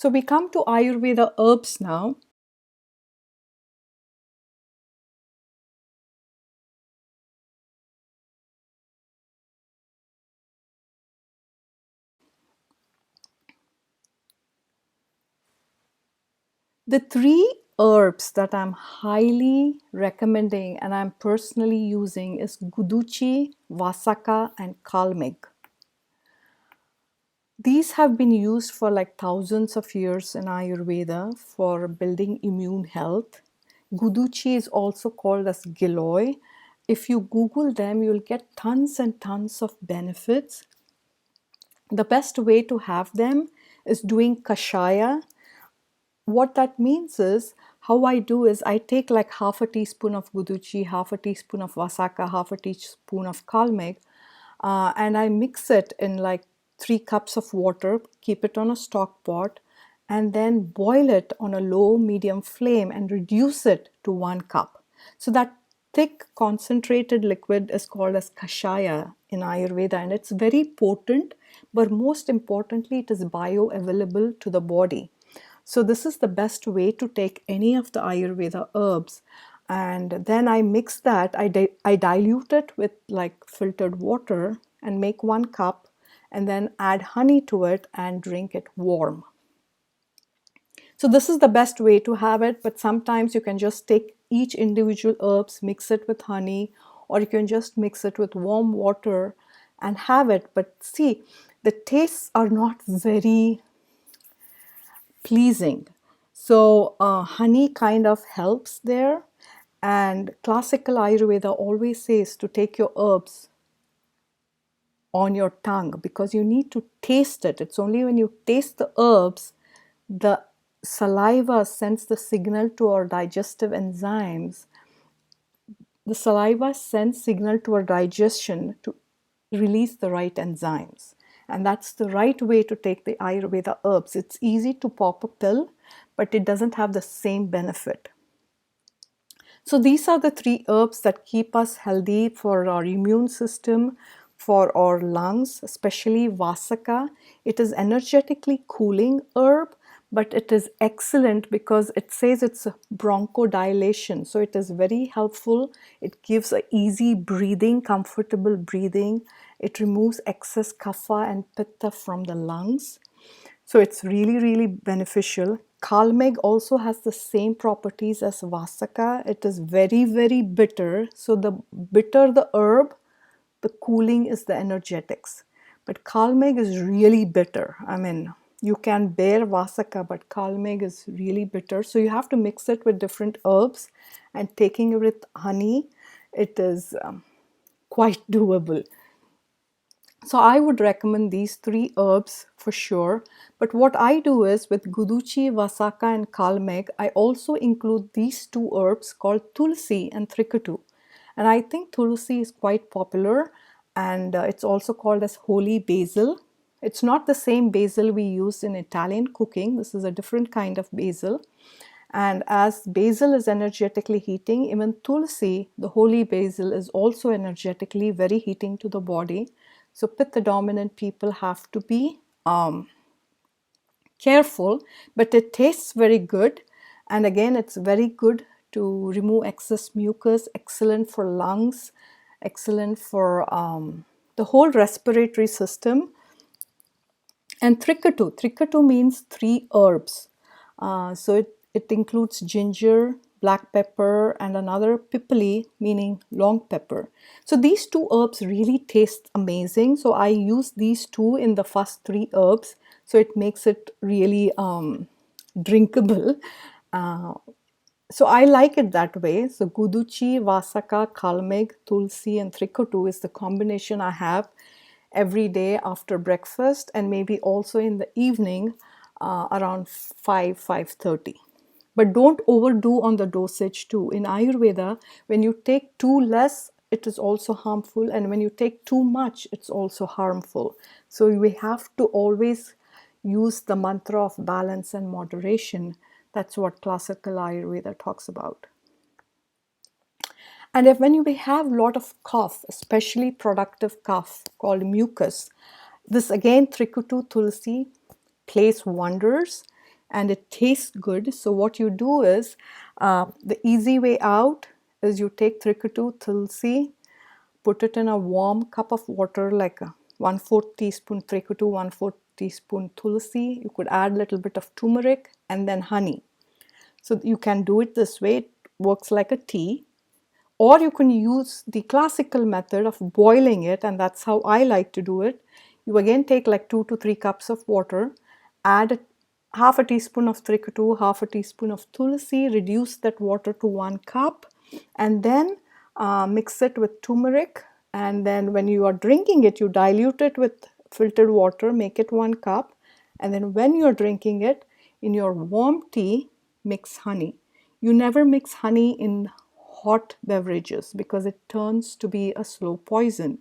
So we come to Ayurveda herbs now. The three herbs that I'm highly recommending and I'm personally using is Guduchi, Vasaka, and Kalmig. These have been used for like thousands of years in Ayurveda for building immune health. Guduchi is also called as Giloy. If you Google them, you'll get tons and tons of benefits. The best way to have them is doing kashaya. What that means is, how I do is I take like half a teaspoon of Guduchi, half a teaspoon of Vasaka, half a teaspoon of Kalmig, and I mix it in like 3 cups of water, keep it on a stock pot, and then boil it on a low medium flame and reduce it to 1 cup. So that thick concentrated liquid is called as kashaya in Ayurveda, and it's very potent, but most importantly it is bioavailable to the body. So this is the best way to take any of the Ayurveda herbs. And then I mix that, I dilute it with like filtered water and make 1 cup, and then add honey to it and drink it warm. So this is the best way to have it, but sometimes you can just take each individual herbs, mix it with honey, or you can just mix it with warm water and have it. But see, the tastes are not very pleasing. So honey kind of helps there. And classical Ayurveda always says to take your herbs on your tongue because you need to taste it. It's only when you taste the herbs, the saliva sends the signal to our digestive enzymes. The saliva sends signal to our digestion to release the right enzymes. And that's the right way to take the Ayurveda herbs. It's easy to pop a pill, but it doesn't have the same benefit. So these are the three herbs that keep us healthy for our immune system, for our lungs, especially Vasaka. It is energetically cooling herb, but it is excellent because it says it's a bronchodilation. So it is very helpful. It gives a easy breathing, comfortable breathing. It removes excess kapha and pitta from the lungs. So it's really, really beneficial. Kalmeg also has the same properties as Vasaka. It is very, very bitter. So the bitter the herb, the cooling is the energetics. But Kalmeg is really bitter. I mean, you can bear Vasaka, but Kalmeg is really bitter. So you have to mix it with different herbs, and taking it with honey, it is quite doable. So I would recommend these three herbs for sure. But what I do is with Guduchi, Vasaka and Kalmeg, I also include these two herbs called Tulsi and Trikatu. And I think Tulsi is quite popular, and it's also called as holy basil. It's not the same basil we use in Italian cooking. This is a different kind of basil. And as basil is energetically heating, even Tulsi, the holy basil, is also energetically very heating to the body. So pitta dominant people have to be careful, but it tastes very good. And again, it's very good to remove excess mucus, excellent for lungs, excellent for the whole respiratory system. And Trikatu means three herbs. So it includes ginger, black pepper, and another pipali, meaning long pepper. So these two herbs really taste amazing. So I use these two in the first three herbs. So it makes it really drinkable. So I like it that way. So Guduchi, Vasaka, Kalmeg, Tulsi, and Trikatu is the combination I have every day after breakfast, and maybe also in the evening around 5:30. But don't overdo on the dosage too. In Ayurveda, when you take too less, it is also harmful, and when you take too much, it's also harmful. So we have to always use the mantra of balance and moderation. That's what classical Ayurveda talks about. And when we have a lot of cough, especially productive cough called mucus, this again Trikutu Tulsi plays wonders. and it tastes good. So what you do is, the easy way out is you take Trikutu, Tulsi, put it in a warm cup of water, like a 1/4 teaspoon Trikutu, 1/4 teaspoon Tulsi. You could add a little bit of turmeric and then honey. So you can do it this way. It works like a tea. Or you can use the classical method of boiling it, and that's how I like to do it. You again take like 2 to 3 cups of water, add half a teaspoon of Trikutu, half a teaspoon of Tulsi, reduce that water to 1 cup, and then mix it with turmeric. And then when you are drinking it, you dilute it with filtered water, make it 1 cup. And then when you're drinking it, in your warm tea, mix honey. You never mix honey in hot beverages because it turns to be a slow poison.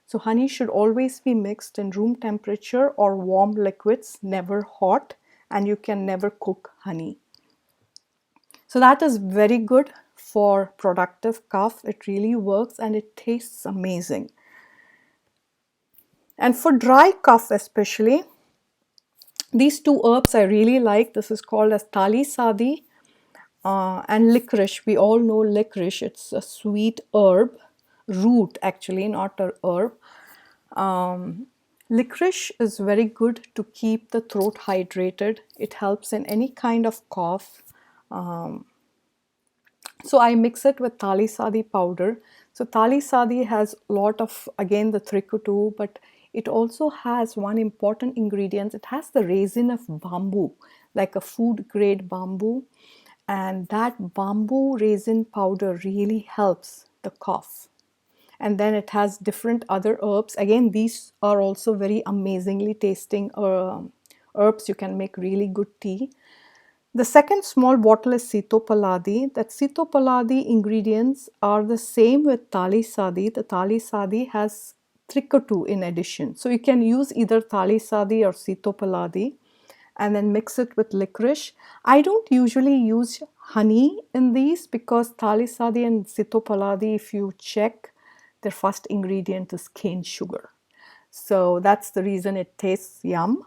So honey should always be mixed in room temperature or warm liquids, never hot, and you can never cook honey. So that is very good for productive cough. It really works and it tastes amazing. And for dry cough especially, these two herbs I really like. This is called as Tali Sadi and licorice. We all know licorice. It's a sweet herb, root actually, not a herb. Licorice is very good to keep the throat hydrated. It helps in any kind of cough. So I mix it with Tali Sadi powder. So Tali Sadi has a lot of, again, the Trikutu, but it also has one important ingredient. It has the resin of bamboo, like a food grade bamboo. And that bamboo resin powder really helps the cough. And then it has different other herbs. Again, these are also very amazingly tasting herbs. You can make really good tea. The second small bottle is Sitopaladi. That Sitopaladi ingredients are the same with Tali Sadi. The Tali Sadi has Trikutu in addition. So you can use either Tali Sadi or Sitopaladi and then mix it with licorice. I don't usually use honey in these because Tali Sadi and Sitopaladi, if you check, their first ingredient is cane sugar. So that's the reason it tastes yum.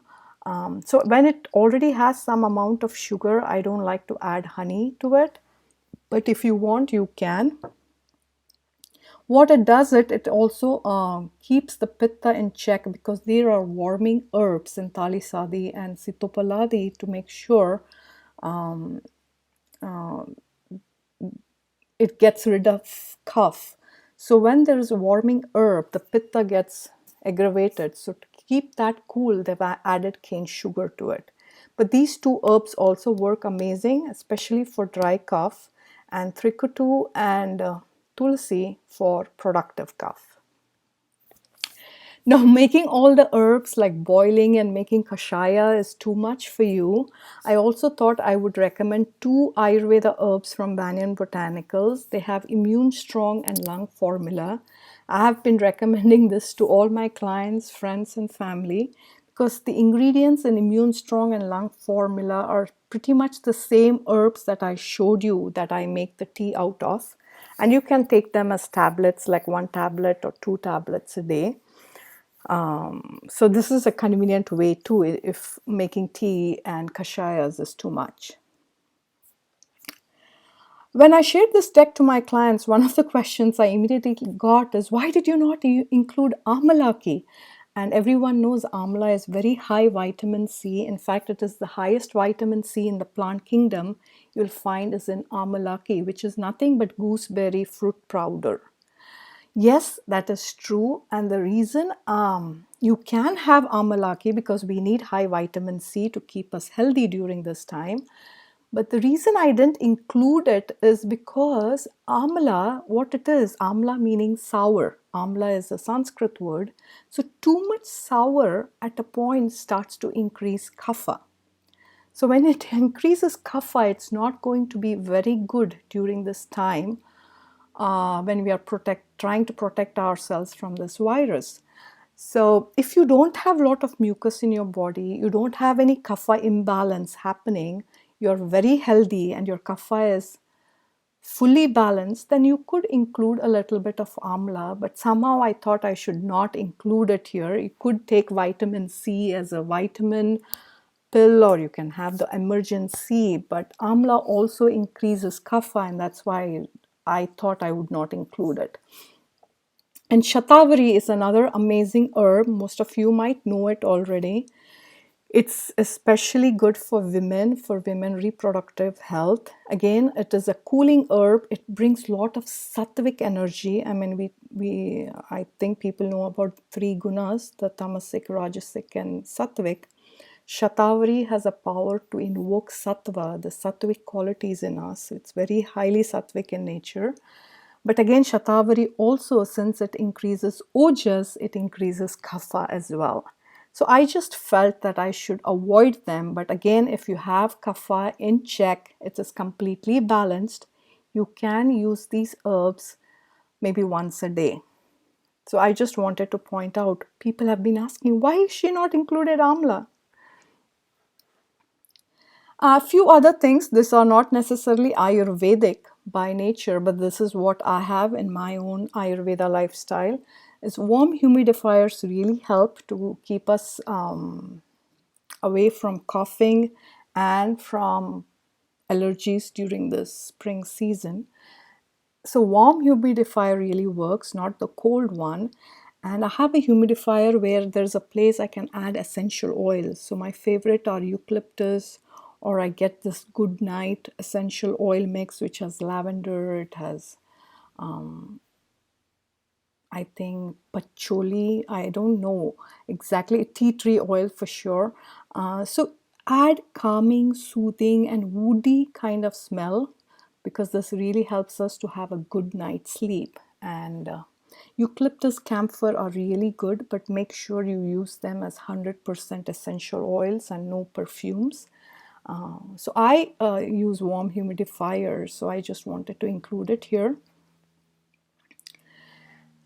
So when it already has some amount of sugar, I don't like to add honey to it. But if you want, you can. What it does, it also keeps the pitta in check because there are warming herbs in Tali Sadi and Sitopaladi to make sure it gets rid of cough. So when there is a warming herb, the pitta gets aggravated. So to keep that cool, they've added cane sugar to it. But these two herbs also work amazing, especially for dry cough, and Trikutu and Tulsi for productive cough. Now, making all the herbs like boiling and making kashaya is too much for you. I also thought I would recommend 2 Ayurveda herbs from Banyan Botanicals. They have immune strong and lung formula. I have been recommending this to all my clients, friends, and family because the ingredients in immune strong and lung formula are pretty much the same herbs that I showed you that I make the tea out of. And you can take them as tablets, like 1 tablet or 2 tablets a day. So this is a convenient way too if making tea and kashayas is too much. When I shared this deck to my clients, one of the questions I immediately got is, why did you not include amalaki? And everyone knows amla is very high vitamin C. In fact, it is the highest vitamin C in the plant kingdom you'll find is in amalaki, which is nothing but gooseberry fruit powder. Yes, that is true. And the reason you can have amalaki because we need high vitamin C to keep us healthy during this time. But the reason I didn't include it is because amla, what it is, amla meaning sour. Amla is a Sanskrit word. So too much sour at a point starts to increase kapha. So when it increases kapha, it's not going to be very good during this time when we are trying to protect ourselves from this virus. So if you don't have a lot of mucus in your body, you don't have any kapha imbalance happening, you're very healthy and your kapha is fully balanced, then you could include a little bit of amla, but somehow I thought I should not include it here. You could take vitamin C as a vitamin pill or you can have the emergency, but amla also increases kapha, and that's why I thought I would not include it. And shatavari is another amazing herb. Most of you might know it already. It's especially good for women reproductive health. Again, it is a cooling herb. It brings a lot of sattvic energy. I mean, I think people know about three gunas, the tamasic, rajasic, and sattvic. Shatavari has a power to invoke sattva, the sattvic qualities in us. It's very highly sattvic in nature. But again, Shatavari also, since it increases ojas, it increases kapha as well. So I just felt that I should avoid them. But again, if you have kapha in check, it is completely balanced. You can use these herbs maybe once a day. So I just wanted to point out, people have been asking, why is she not included amla? A few other things, these are not necessarily Ayurvedic by nature, but this is what I have in my own Ayurveda lifestyle, is warm humidifiers really help to keep us away from coughing and from allergies during the spring season. So warm humidifier really works, not the cold one. And I have a humidifier where there's a place I can add essential oils. So my favorite are eucalyptus, or I get this good night essential oil mix which has lavender, it has I think patchouli, I don't know exactly, tea tree oil for sure. So add calming, soothing, and woody kind of smell, because this really helps us to have a good night's sleep. And eucalyptus, camphor are really good, but make sure you use them as 100% essential oils and no perfumes. So I use warm humidifiers, so I just wanted to include it here.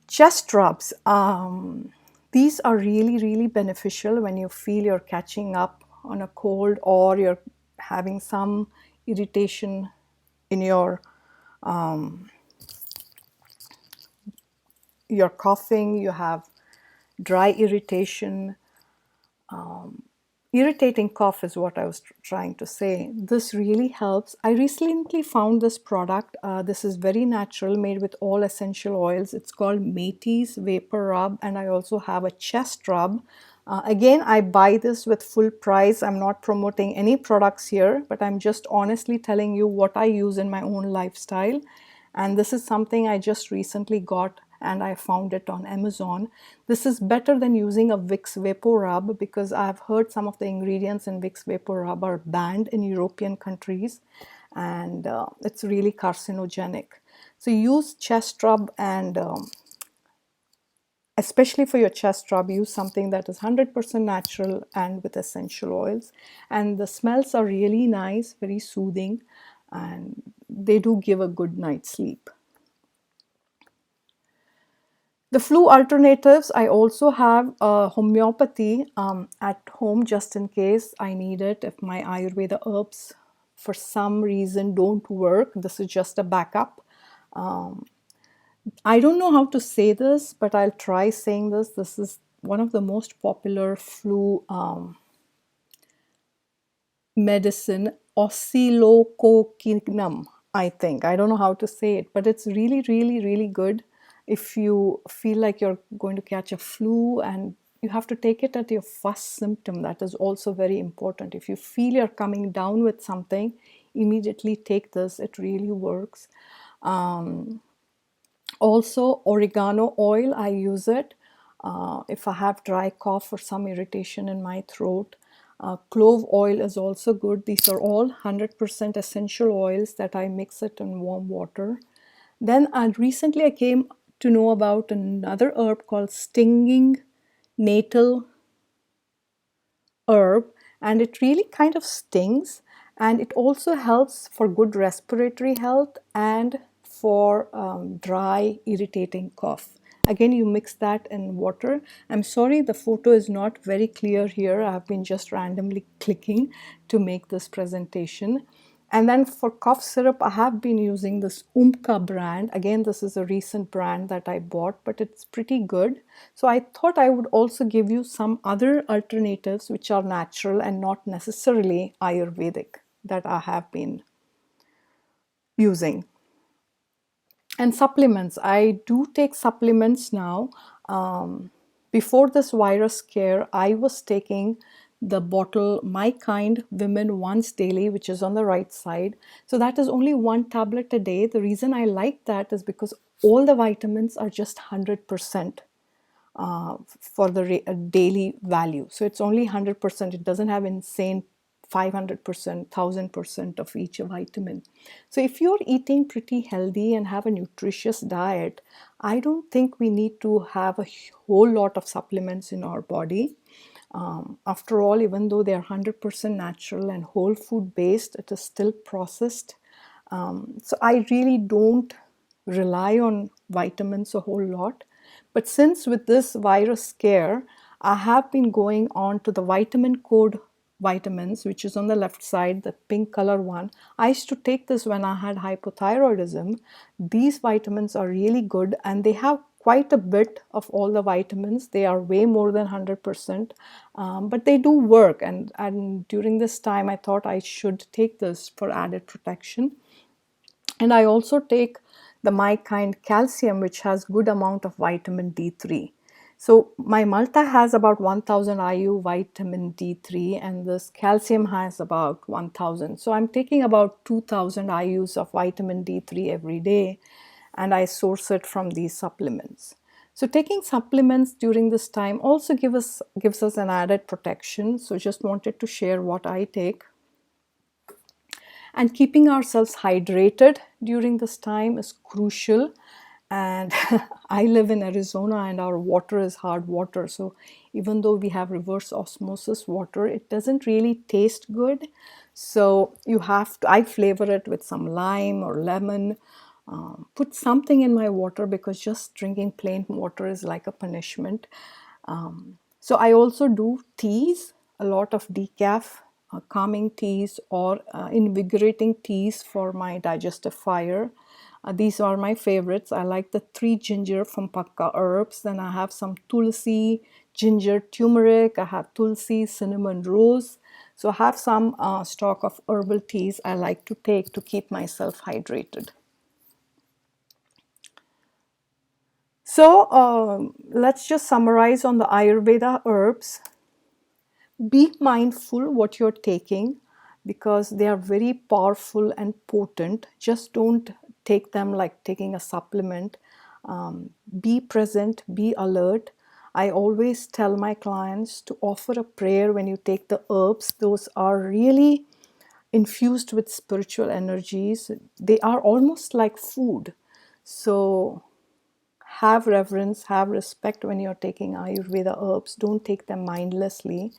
Chest rubs. These are really, really beneficial when you feel you're catching up on a cold or you're having some irritation in your coughing, you have dry irritation. Irritating cough is what I was trying to say. This really helps. I recently found this product. This is very natural, made with all essential oils. It's called Métis Vapor Rub, and I also have a chest rub. Again, I buy this with full price. I'm not promoting any products here, but I'm just honestly telling you what I use in my own lifestyle. And this is something I just recently got and I found it on Amazon. This is better than using a Vicks Vapor Rub, because I've heard some of the ingredients in Vicks Vapor Rub are banned in European countries, and it's really carcinogenic. So use chest rub, and especially for your chest rub, use something that is 100% natural and with essential oils. And the smells are really nice, very soothing, and they do give a good night's sleep. The flu alternatives, I also have homeopathy at home just in case I need it. If my Ayurveda herbs for some reason don't work, this is just a backup. I don't know how to say this, but I'll try saying this. This is one of the most popular flu medicine, oscillococcinum, I think. I don't know how to say it, but it's really, really, really good if you feel like you're going to catch a flu and you have to take it at your first symptom. That is also very important. If you feel you're coming down with something, immediately take this. It really works. Also, oregano oil, I use it if I have dry cough or some irritation in my throat. Clove oil is also good. These are all 100% essential oils that I mix it in warm water. Then recently I came to know about another herb called stinging nettle herb, and it really kind of stings, and it also helps for good respiratory health and for dry irritating cough. Again, you mix that in water. I'm sorry the photo is not very clear here. I've been just randomly clicking to make this presentation. And then for cough syrup, I have been using this Umka brand. Again, this is a recent brand that I bought, but it's pretty good. So I thought I would also give you some other alternatives which are natural and not necessarily Ayurvedic that I have been using. And supplements, I do take supplements now. Before this virus scare, I was taking the bottle My Kind Women Once Daily, which is on the right side. So that is only one tablet a day. The reason I like that is because all the vitamins are just 100% for the daily value. So it's only 100%. It doesn't have insane 500%, 1000% of each vitamin. So if you're eating pretty healthy and have a nutritious diet, I don't think we need to have a whole lot of supplements in our body. After all, even though they are 100% natural and whole food based, it is still processed. So I really don't rely on vitamins a whole lot. But since with this virus scare, I have been going on to the vitamin code vitamins, which is on the left side, the pink color one. I used to take this when I had hypothyroidism. These vitamins are really good and they have quite a bit of all the vitamins. They are way more than 100%, but they do work. And during this time, I thought I should take this for added protection. And I also take the My Kind calcium, which has good amount of vitamin D3. So my Malta has about 1000 IU vitamin D3 and this calcium has about 1000. So I'm taking about 2000 IUs of vitamin D3 every day and I source it from these supplements. So taking supplements during this time also gives us an added protection. So just wanted to share what I take. And keeping ourselves hydrated during this time is crucial. And I live in Arizona and our water is hard water. So even though we have reverse osmosis water, it doesn't really taste good. So you have to, I flavor it with some lime or lemon. Put something in my water because just drinking plain water is like a punishment. So I also do teas, a lot of decaf, calming teas or invigorating teas for my digestive fire. These are my favorites. I like the 3 ginger from Pakka Herbs. Then I have some tulsi, ginger, turmeric. I have tulsi, cinnamon, rose. So I have some stock of herbal teas I like to take to keep myself hydrated. So let's just summarize on the Ayurveda herbs. Be mindful what you're taking because they are very powerful and potent. Just don't take them like taking a supplement. Be present, be alert. I always tell my clients to offer a prayer when you take the herbs. Those are really infused with spiritual energies. They are almost like food. So have reverence, have respect when you're taking Ayurveda herbs. Don't take them mindlessly.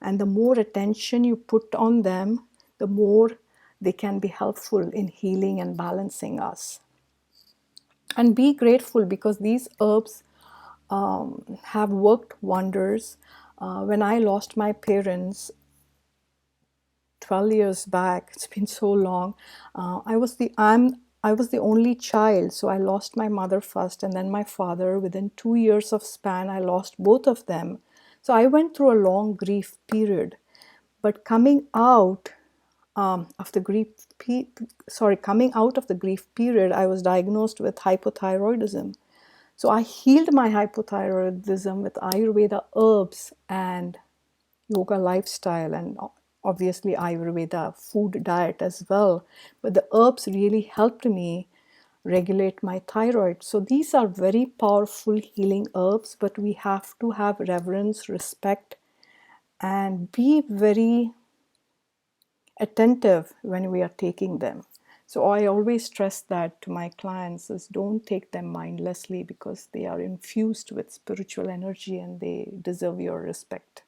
And the more attention you put on them, the more they can be helpful in healing and balancing us. And be grateful because these herbs have worked wonders. When I lost my parents 12 years back, it's been so long. I was the only child, so I lost my mother first and then my father. Within 2 years of span, I lost both of them. So I went through a long grief period. But coming out of the grief period, I was diagnosed with hypothyroidism. So I healed my hypothyroidism with Ayurveda herbs and yoga lifestyle and obviously Ayurveda food diet as well. But the herbs really helped me regulate my thyroid. So these are very powerful healing herbs, but we have to have reverence, respect, and be very attentive when we are taking them. So I always stress that to my clients is don't take them mindlessly because they are infused with spiritual energy and they deserve your respect.